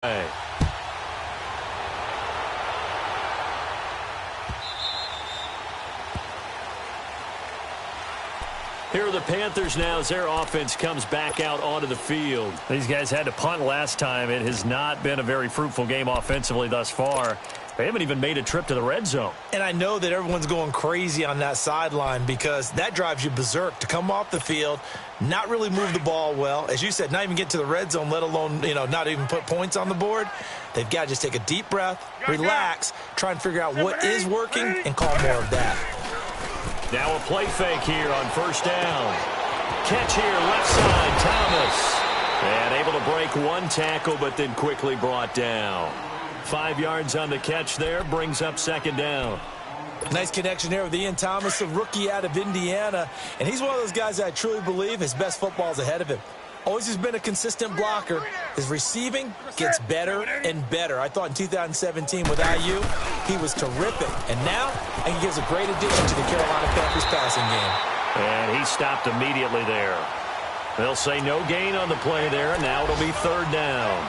Here are the Panthers now as their offense comes back out onto the field. These guys had to punt last time. It has not been a very fruitful game offensively thus far. They haven't even made a trip to the red zone. And I know that everyone's going crazy on that sideline because that drives you berserk to come off the field, not really move the ball well. As you said, not even get to the red zone, let alone, not even put points on the board. They've got to just take a deep breath, relax, try and figure out what is working, and call more of that. Now a play fake here on first down. Catch here, left side, Thomas. And able to break one tackle, but then quickly brought down. 5 yards on the catch there, brings up second down. Nice connection there with Ian Thomas, a rookie out of Indiana. And he's one of those guys that I truly believe his best football is ahead of him. Always has been a consistent blocker. His receiving gets better and better. I thought in 2017 with IU, he was terrific. And now, I think he gives a great addition to the Carolina Panthers passing game. And he stopped immediately there. They'll say no gain on the play there. Now it'll be third down.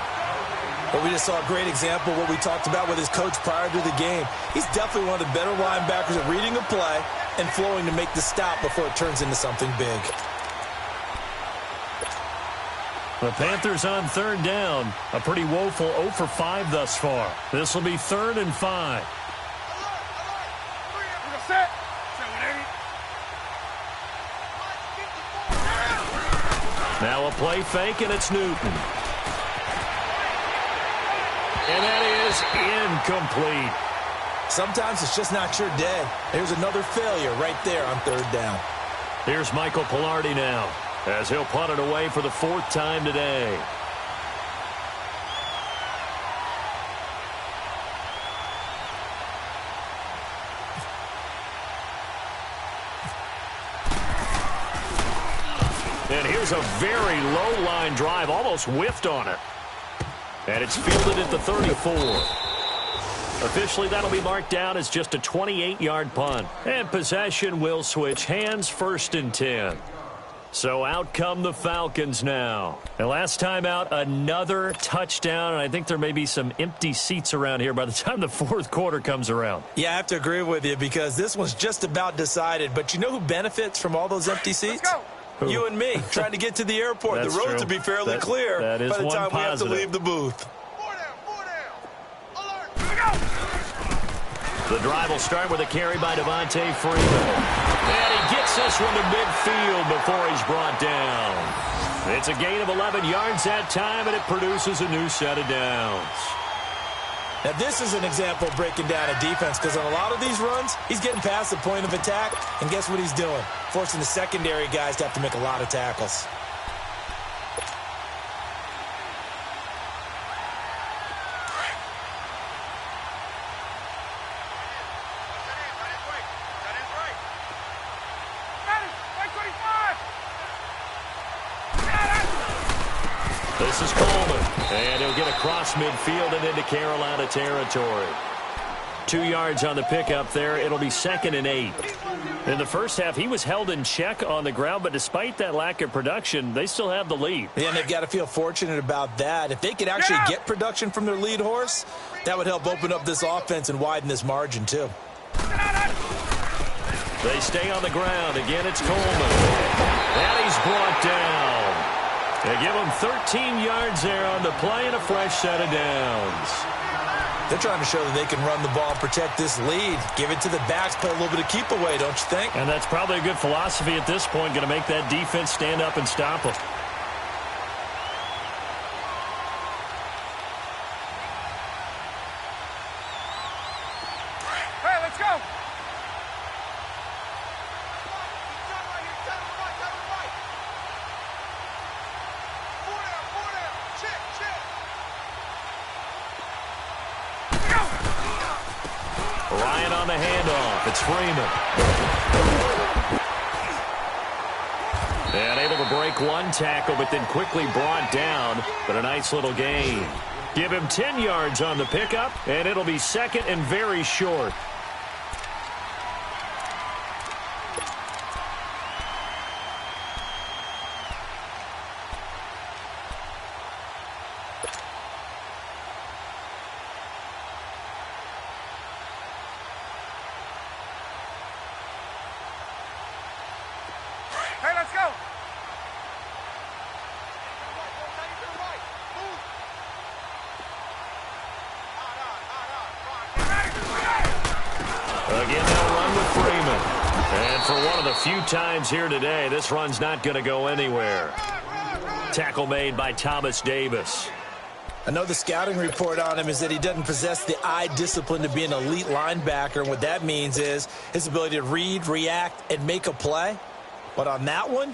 But we just saw a great example of what we talked about with his coach prior to the game. He's definitely one of the better linebackers at reading a play and flowing to make the stop before it turns into something big. The Panthers on third down. A pretty woeful 0 for 5 thus far. This will be 3rd and 5. Now a play fake, and it's Newton. And that is incomplete. Sometimes it's just not your day. There's another failure right there on third down. Here's Michael Pilardi now, as he'll punt it away for the 4th time today. And here's a very low line drive, almost whiffed on it. And it's fielded at the 34. Officially, that'll be marked down as just a 28-yard punt. And possession will switch hands, 1st and 10. So out come the Falcons now. And last time out, another touchdown. And I think there may be some empty seats around here by the time the 4th quarter comes around. Yeah, I have to agree with you because this one's just about decided. But you know who benefits from all those empty seats? You and me, trying to get to the airport. The roads will be fairly clear by the time we have to leave the booth. The drive will start with a carry by Devontae Freeman. And he gets this one to midfield before he's brought down. It's a gain of 11 yards that time, and it produces a new set of downs. Now, this is an example of breaking down a defense because on a lot of these runs, he's getting past the point of attack, and guess what he's doing? Forcing the secondary guys to have to make a lot of tackles. This is Coleman, and he'll get across midfield and into Carolina territory. 2 yards on the pickup there. It'll be 2nd and 8. In the first half, he was held in check on the ground, but despite that lack of production, they still have the lead. Yeah, and they've got to feel fortunate about that. If they could actually get production from their lead horse, that would help open up this offense and widen this margin, too. They stay on the ground. Again, it's Coleman. And he's brought down. They give him 13 yards there on the play and a fresh set of downs. They're trying to show that they can run the ball and protect this lead. Give it to the backs, play a little bit of keep away, don't you think? And that's probably a good philosophy at this point, going to make that defense stand up and stop them. Hey, let's go! Ryan on the handoff. It's Freeman. And able to break one tackle, but then quickly brought down. But a nice little gain. Give him 10 yards on the pickup, and it'll be 2nd and very short. for one of the few times here today, this run's not going to go anywhere. Tackle made by Thomas Davis. I know the scouting report on him is that he doesn't possess the eye discipline to be an elite linebacker. And what that means is his ability to read, react, and make a play. But on that one,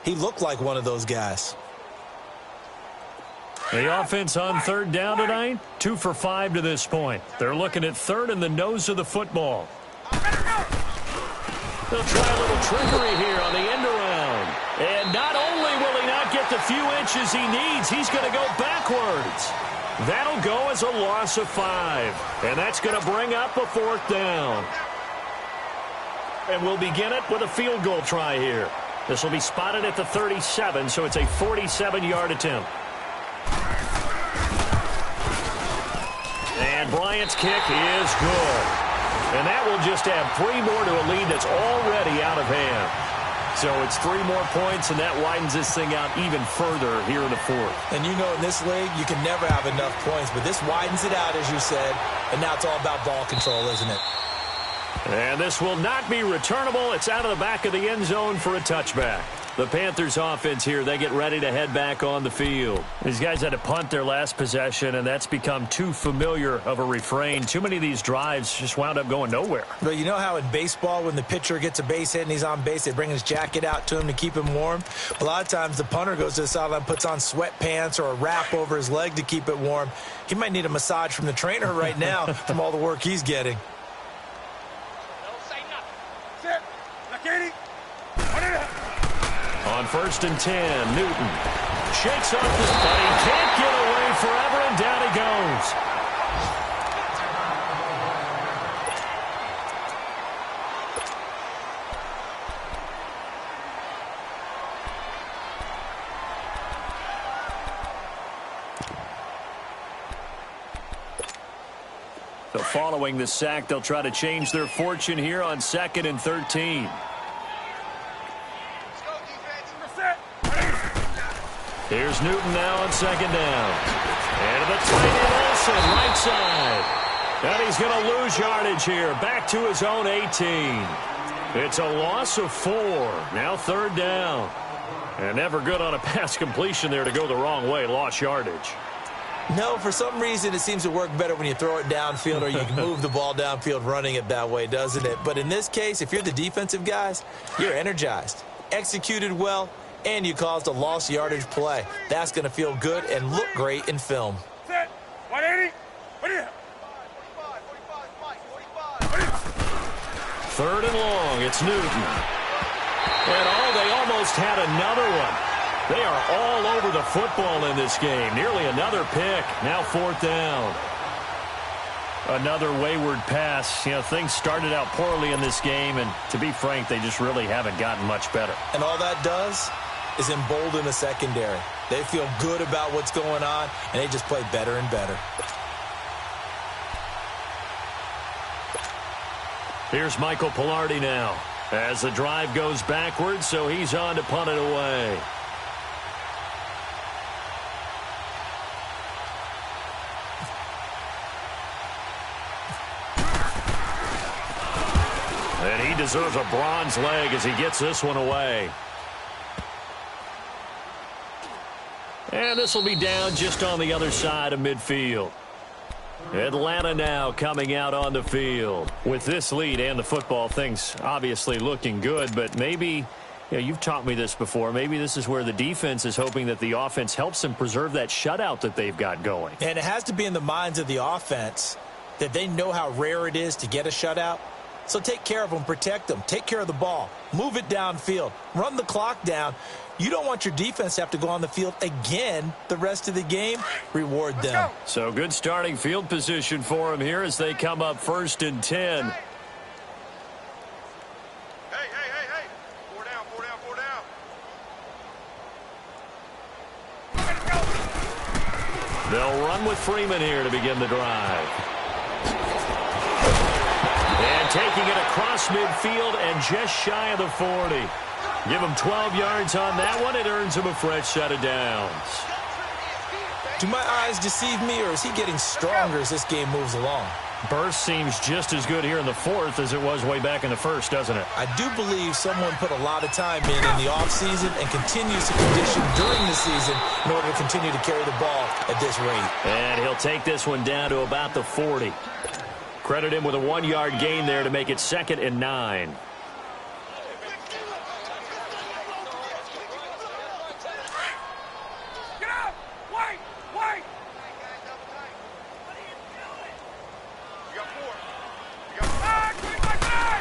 he looked like one of those guys. The offense on third down tonight, 2 for 5 to this point. They're looking at third in the nose of the football. They'll try a little trickery here on the end around. And not only will he not get the few inches he needs, he's going to go backwards. That'll go as a loss of 5. And that's going to bring up a 4th down. And we'll begin it with a field goal try here. This will be spotted at the 37, so it's a 47-yard attempt. And Bryant's kick is good. And that will just add 3 more to a lead that's already out of hand. So it's 3 more points, and that widens this thing out even further here in the 4th. And you know in this league, you can never have enough points, but this widens it out, as you said, and now it's all about ball control, isn't it? And this will not be returnable. It's out of the back of the end zone for a touchback. The Panthers offense here, they get ready to head back on the field. These guys had to punt their last possession, and that's become too familiar of a refrain. Too many of these drives just wound up going nowhere. But you know how in baseball, when the pitcher gets a base hit and he's on base, they bring his jacket out to him to keep him warm? A lot of times the punter goes to the sideline, puts on sweatpants or a wrap over his leg to keep it warm. He might need a massage from the trainer right now from all the work he's getting. On 1st and 10, Newton shakes off this play. He can't get away forever, and down he goes. So following the sack, they'll try to change their fortune here on 2nd and 13. Here's Newton now on 2nd down. And to the tight end Olsen, right side. And he's going to lose yardage here. Back to his own 18. It's a loss of 4. Now 3rd down. And never good on a pass completion there to go the wrong way. Lost yardage. No, for some reason it seems to work better when you throw it downfield or you can move the ball downfield running it that way, doesn't it? But in this case, if you're the defensive guys, you're energized, executed well, and you caused a lost yardage play. That's going to feel good and look great in film. Set. 180. 3rd and long. It's Newton. And they almost had another one. They are all over the football in this game. Nearly another pick. Now 4th down. Another wayward pass. You know, things started out poorly in this game, and to be frank, they just really haven't gotten much better. And all that does is embolden the secondary. They feel good about what's going on, and they just play better and better. Here's Michael Pilardi now as the drive goes backwards, so he's on to punt it away. And he deserves a bronze leg as he gets this one away. And this will be down just on the other side of midfield. Atlanta now coming out on the field. With this lead and the football, things obviously looking good, but maybe, you've taught me this before, maybe this is where the defense is hoping that the offense helps them preserve that shutout that they've got going. And it has to be in the minds of the offense that they know how rare it is to get a shutout. So take care of them, protect them, take care of the ball, move it downfield, run the clock down. You don't want your defense to have to go on the field again the rest of the game. Reward them. So good starting field position for them here as they come up 1st and 10. Hey. 4 down. They'll run with Freeman here to begin the drive. And taking it across midfield and just shy of the 40. Give him 12 yards on that one. It earns him a fresh set of downs. Do my eyes deceive me, or is he getting stronger as this game moves along? Burst seems just as good here in the fourth as it was way back in the first, doesn't it? I do believe someone put a lot of time in the offseason and continues to condition during the season in order to continue to carry the ball at this rate. And he'll take this one down to about the 40. Credit him with a 1-yard gain there to make it 2nd and 9.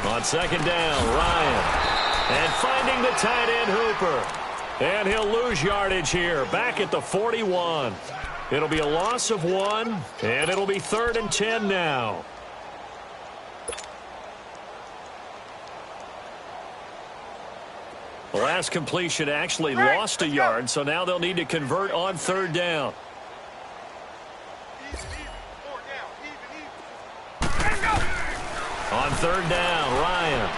On 2nd down, Ryan. And finding the tight end, Hooper. And he'll lose yardage here, back at the 41. It'll be a loss of 1, and it'll be 3rd and 10 now. The last completion actually lost a yard, so now they'll need to convert on 3rd down. On 3rd down, Ryan.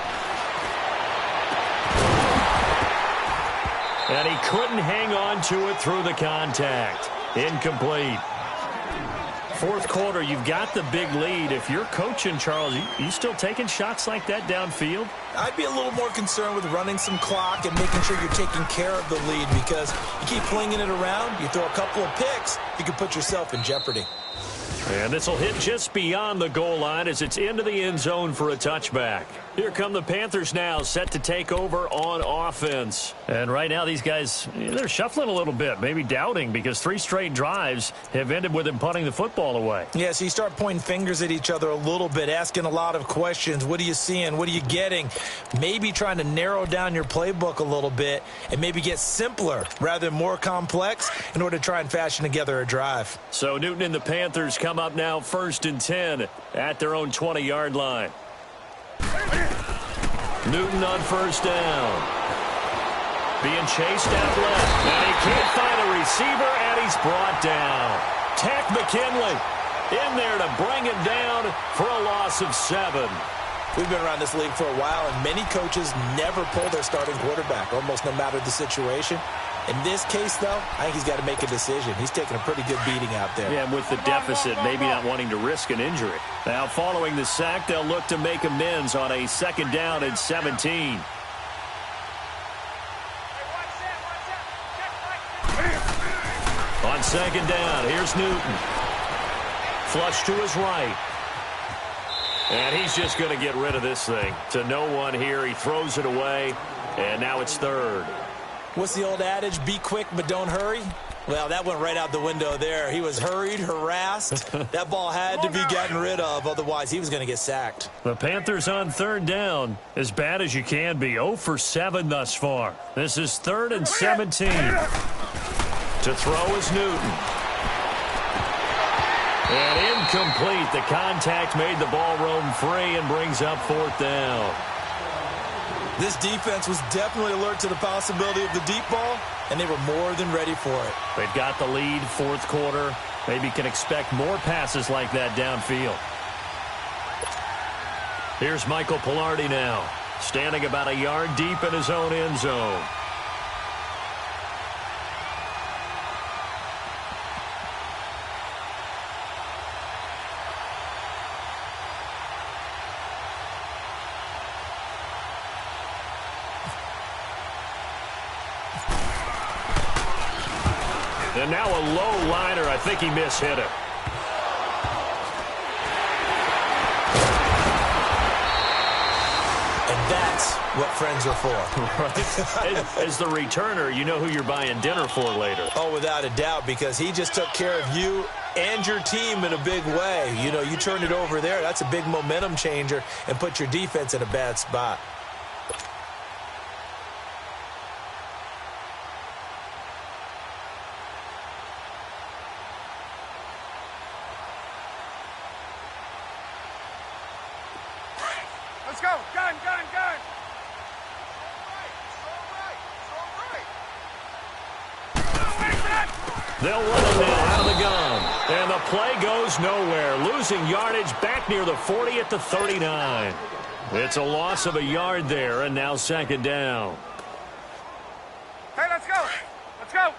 And he couldn't hang on to it through the contact. Incomplete. Fourth quarter, you've got the big lead. If you're coaching, Charles, you still taking shots like that downfield? I'd be a little more concerned with running some clock and making sure you're taking care of the lead, because you keep flinging it around, you throw a couple of picks, you can put yourself in jeopardy. And this will hit just beyond the goal line as it's into the end zone for a touchback. Here come the Panthers now, set to take over on offense. And right now these guys, they're shuffling a little bit, maybe doubting, because 3 straight drives have ended with them punting the football away. Yeah, so you start pointing fingers at each other a little bit, asking a lot of questions. What are you seeing? What are you getting? Maybe trying to narrow down your playbook a little bit and maybe get simpler rather than more complex in order to try and fashion together a drive. So Newton and the Panthers come up now 1st and 10 at their own 20-yard line. Newton on 1st down. Being chased out left. And he can't find a receiver, and he's brought down. Tack McKinley in there to bring him down for a loss of 7. We've been around this league for a while, and many coaches never pull their starting quarterback, almost no matter the situation. In this case, though, I think he's got to make a decision. He's taking a pretty good beating out there. Yeah, and with the deficit, maybe not wanting to risk an injury. Now, following the sack, they'll look to make amends on a 2nd down and 17. On 2nd down, here's Newton. Flush to his right. And he's just going to get rid of this thing. To no one here. He throws it away, and now it's 3rd. What's the old adage? Be quick, but don't hurry. Well, that went right out the window there. He was hurried, harassed. That ball had to be gotten rid of. Otherwise, he was going to get sacked. The Panthers on 3rd down, as bad as you can be. 0 for 7 thus far. This is 3rd and 17. To throw is Newton. And incomplete. The contact made the ball roam free and brings up 4th down. This defense was definitely alert to the possibility of the deep ball, and they were more than ready for it. They've got the lead, 4th quarter. Maybe can expect more passes like that downfield. Here's Michael Pilardi now, standing about a yard deep in his own end zone. And now a low liner. I think he mishit it. And that's what friends are for. Right. As the returner, you know who you're buying dinner for later. Oh, without a doubt, because he just took care of you and your team in a big way. You know, you turned it over there. That's a big momentum changer and put your defense in a bad spot. Let's go. Gun, gun, gun. They'll run it now out of the gun. And the play goes nowhere. Losing yardage back near the 40 at the 39. It's a loss of a yard there, and now 2nd down. Hey, let's go. Let's go.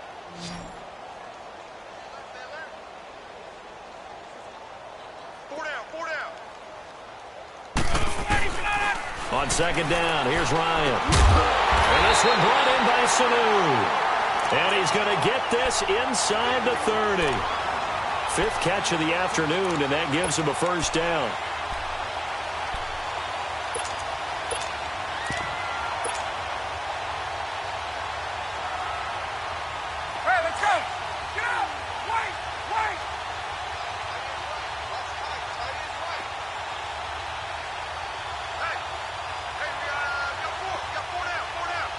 On second down, here's Ryan. And this one brought in by Sanu. And he's going to get this inside the 30. Fifth catch of the afternoon, and that gives him a first down. Hey, let's go. Get out. Wait. Hey, we got four down.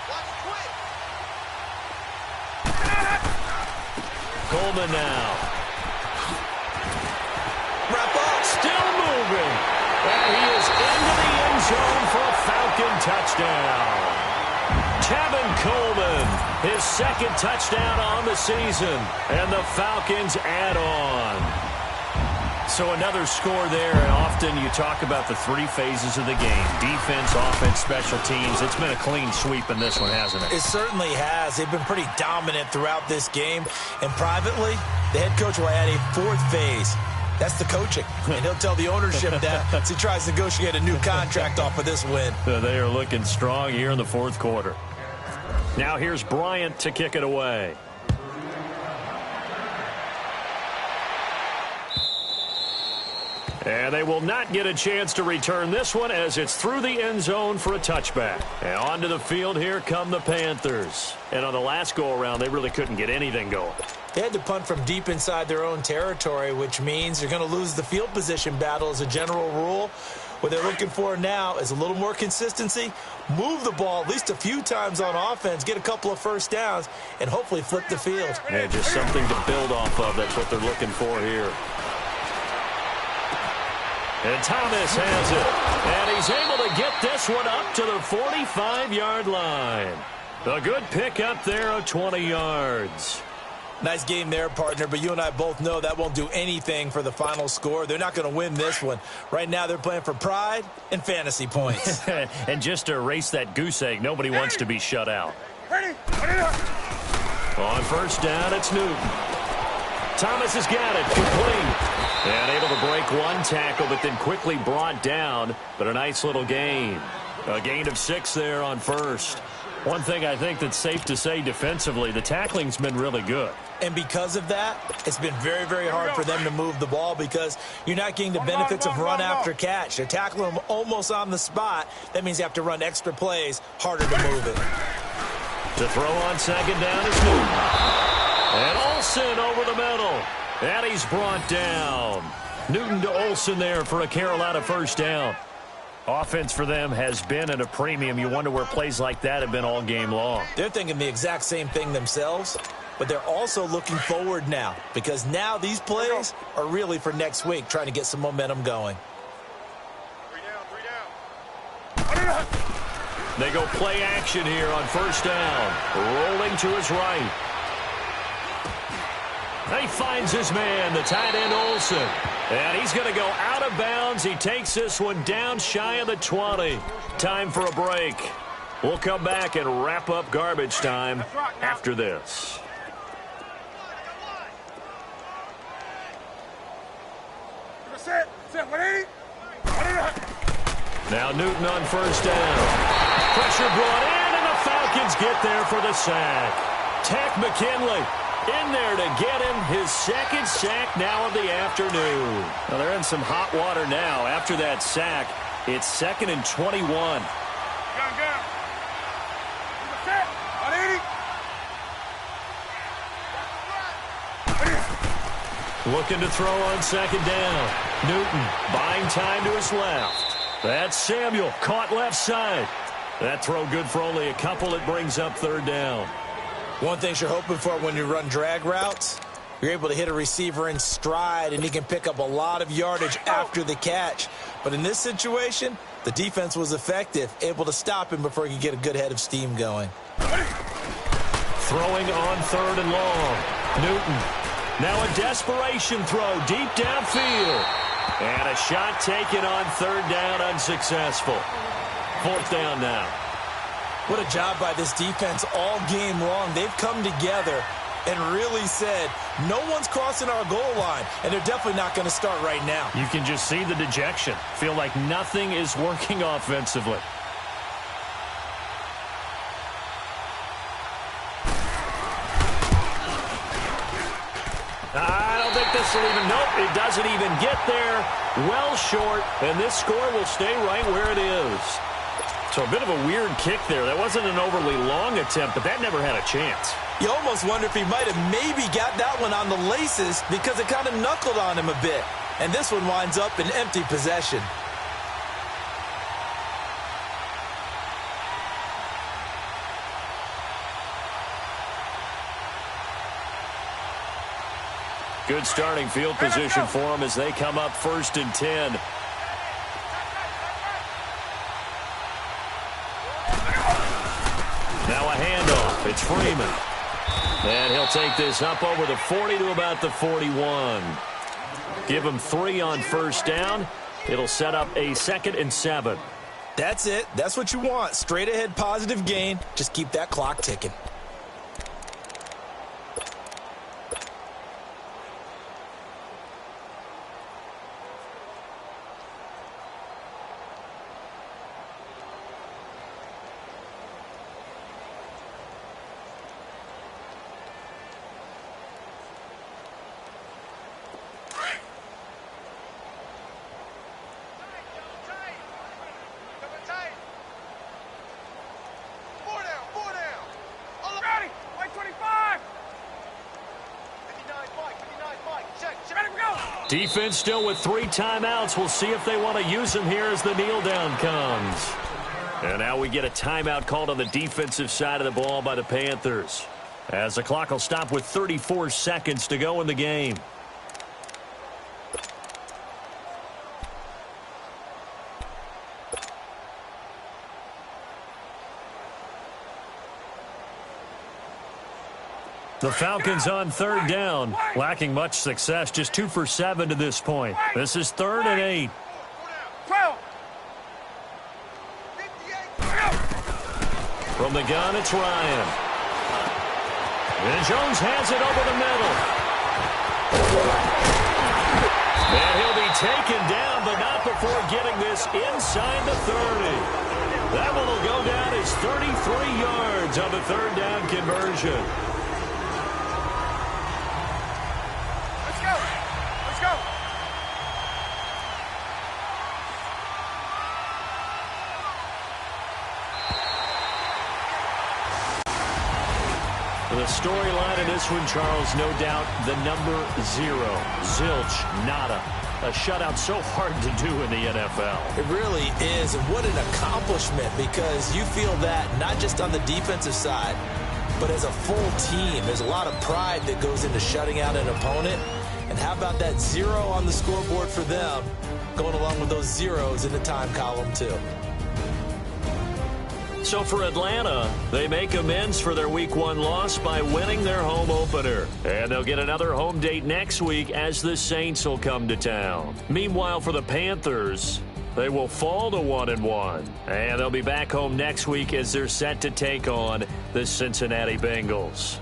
Watch twist. Coleman now. Wrap up. Still moving. And he is into the end zone for a Falcon touchdown. Tevin Coleman, his second touchdown on the season. And the Falcons add on. So another score there, and often you talk about the three phases of the game. Defense, offense, special teams. It's been a clean sweep in this one, hasn't it? It certainly has. They've been pretty dominant throughout this game. And privately, the head coach will add a fourth phase. That's the coaching. And he'll tell the ownership that as he tries to negotiate a new contract off of this win. They are looking strong here in the fourth quarter. Now here's Bryant to kick it away. And they will not get a chance to return this one as it's through the end zone for a touchback. And onto the field here come the Panthers. And on the last go-around, they really couldn't get anything going. They had to punt from deep inside their own territory, which means they're going to lose the field position battle as a general rule. What they're looking for now is a little more consistency, move the ball at least a few times on offense, get a couple of first downs, and hopefully flip the field. Yeah, just something to build off of. That's what they're looking for here. And Thomas has it. And he's able to get this one up to the 45-yard line. A good pickup there of 20 yards. Nice game there, partner, but you and I both know that won't do anything for the final score. They're not going to win this one. Right now they're playing for pride and fantasy points. And just to erase that goose egg, nobody wants to be shut out. Ready? On first down, it's Newton. Thomas has got it, complete. And able to break one tackle, but then quickly brought down. But a nice little gain. A gain of 6 there on first. One thing I think that's safe to say defensively, the tackling's been really good. And because of that, it's been very, very hard for them to move the ball because you're not getting the benefits of run after catch. They're tackling them almost on the spot. That means you have to run extra plays, harder to move it. To throw on second down is Newton. And Olsen over the middle. And he's brought down. Newton to Olsen there for a Carolina first down. Offense for them has been at a premium. You wonder where plays like that have been all game long. They're thinking the exact same thing themselves, but they're also looking forward now because now these plays are really for next week, trying to get some momentum going. 3 down. They go play action here on first down. Rolling to his right. He finds his man, the tight end Olsen. And he's going to go out of bounds. He takes this one down shy of the 20. Time for a break. We'll come back and wrap up garbage time after this. Sit, 180. Now Newton on first down. Pressure brought in, and the Falcons get there for the sack. Tack McKinley in there to get him his second sack now of the afternoon. Well, they're in some hot water now. After that sack, it's 2nd and 21. Gun. Sit, 180. Looking to throw on second down. Newton buying time to his left. That's Samuel, caught left side. That throw good for only a couple. It brings up third down. One thing you're hoping for when you run drag routes, you're able to hit a receiver in stride, and he can pick up a lot of yardage after the catch. But in this situation, the defense was effective, able to stop him before he could get a good head of steam going. Throwing on third and long. Newton. Now a desperation throw deep downfield. And a shot taken on third down, unsuccessful. Fourth down now. What a job by this defense all game long. They've come together and really said, no one's crossing our goal line, and they're definitely not going to start right now. You can just see the dejection. Feel like nothing is working offensively. I don't think this will even, nope, it doesn't even get there. Well short, and this score will stay right where it is. So a bit of a weird kick there. That wasn't an overly long attempt, but that never had a chance. You almost wonder if he might have maybe got that one on the laces because it kind of knuckled on him a bit. And this one winds up in empty possession. Good starting field position for them as they come up 1st and 10. Now a handoff. It's Freeman. And he'll take this up over the 40 to about the 41. Give him 3 on 1st down. It'll set up a 2nd and 7. That's it. That's what you want. Straight ahead positive gain. Just keep that clock ticking. Defense still with 3 timeouts. We'll see if they want to use them here as the kneel down comes. And now we get a timeout called on the defensive side of the ball by the Panthers, as the clock will stop with 34 seconds to go in the game. The Falcons on 3rd down, lacking much success, just 2 for 7 to this point. This is 3rd and 8. From the gun, it's Ryan. And Jones has it over the middle. And he'll be taken down, but not before getting this inside the 30. That one will go down as 33 yards on the 3rd down conversion. The storyline in this one, Charles, no doubt the number 0. Zilch, nada. A shutout so hard to do in the NFL. It really is, and what an accomplishment, because you feel that not just on the defensive side, but as a full team. There's a lot of pride that goes into shutting out an opponent. And how about that 0 on the scoreboard for them, going along with those zeros in the time column, too. So for Atlanta, they make amends for their Week 1 loss by winning their home opener. And they'll get another home date next week as the Saints will come to town. Meanwhile, for the Panthers, they will fall to 1-1. And they'll be back home next week as they're set to take on the Cincinnati Bengals.